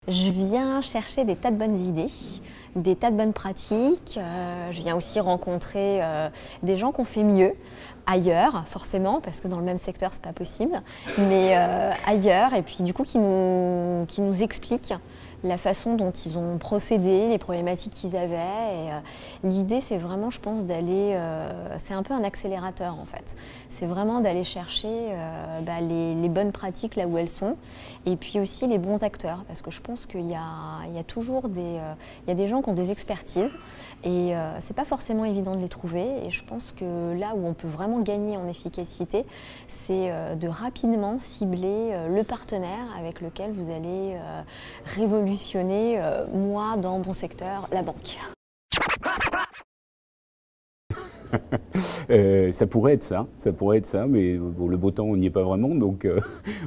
Je viens chercher des tas de bonnes idées, des tas de bonnes pratiques. Je viens aussi rencontrer des gens qui ont fait mieux, ailleurs forcément, parce que dans le même secteur c'est pas possible, mais ailleurs, et puis du coup qui nous expliquent la façon dont ils ont procédé, les problématiques qu'ils avaient. L'idée c'est vraiment, je pense, d'aller, c'est un peu un accélérateur en fait. C'est vraiment d'aller chercher les bonnes pratiques là où elles sont, et puis aussi les bons acteurs, parce que je pense qu'il y a toujours des gens qui ont des expertises, et c'est pas forcément évident de les trouver. Et je pense que là où on peut vraiment gagner en efficacité, c'est de rapidement cibler le partenaire avec lequel vous allez révolutionner, moi dans mon secteur, la banque. Ça pourrait être ça, mais bon, le beau temps, on n'y est pas vraiment, donc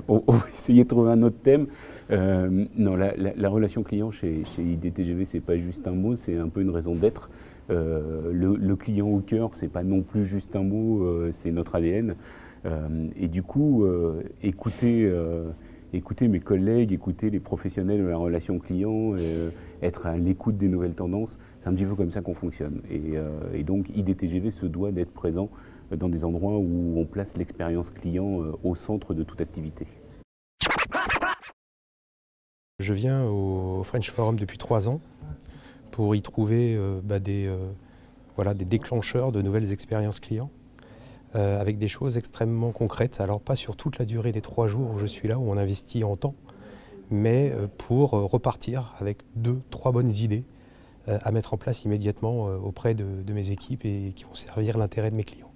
on va essayer de trouver un autre thème. Non, la relation client chez IDTGV, c'est pas juste un mot, c'est un peu une raison d'être. Le client au cœur, c'est pas non plus juste un mot, c'est notre ADN. Et du coup, écouter mes collègues, écouter les professionnels de la relation client, être à l'écoute des nouvelles tendances, c'est un petit peu comme ça qu'on fonctionne. Et donc IDTGV se doit d'être présent dans des endroits où on place l'expérience client au centre de toute activité. Je viens au French Forum depuis 3 ans pour y trouver des déclencheurs de nouvelles expériences clients. Avec des choses extrêmement concrètes, alors pas sur toute la durée des 3 jours où je suis là, où on investit en temps, mais pour repartir avec 2-3 bonnes idées à mettre en place immédiatement auprès de mes équipes et qui vont servir l'intérêt de mes clients.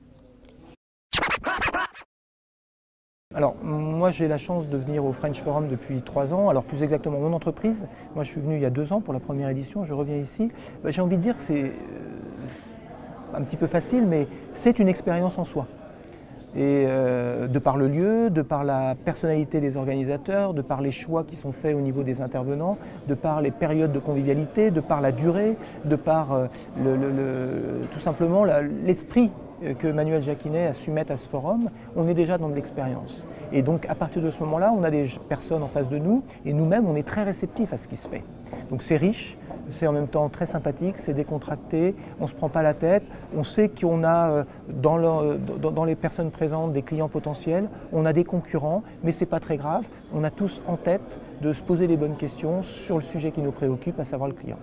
Alors moi j'ai la chance de venir au French Forum depuis 3 ans, alors plus exactement mon entreprise. Moi je suis venu il y a 2 ans pour la première édition, je reviens ici. J'ai envie de dire que c'est un petit peu facile, mais c'est une expérience en soi. Et de par le lieu, de par la personnalité des organisateurs, de par les choix qui sont faits au niveau des intervenants, de par les périodes de convivialité, de par la durée, de par tout simplement l'esprit que Manuel Jacquinet a su mettre à ce forum, on est déjà dans de l'expérience. Et donc à partir de ce moment-là, on a des personnes en face de nous et nous-mêmes, on est très réceptifs à ce qui se fait. Donc c'est riche, c'est en même temps très sympathique, c'est décontracté, on ne se prend pas la tête, on sait qu'on a dans les personnes présentes des clients potentiels, on a des concurrents, mais ce n'est pas très grave, on a tous en tête de se poser les bonnes questions sur le sujet qui nous préoccupe, à savoir le client.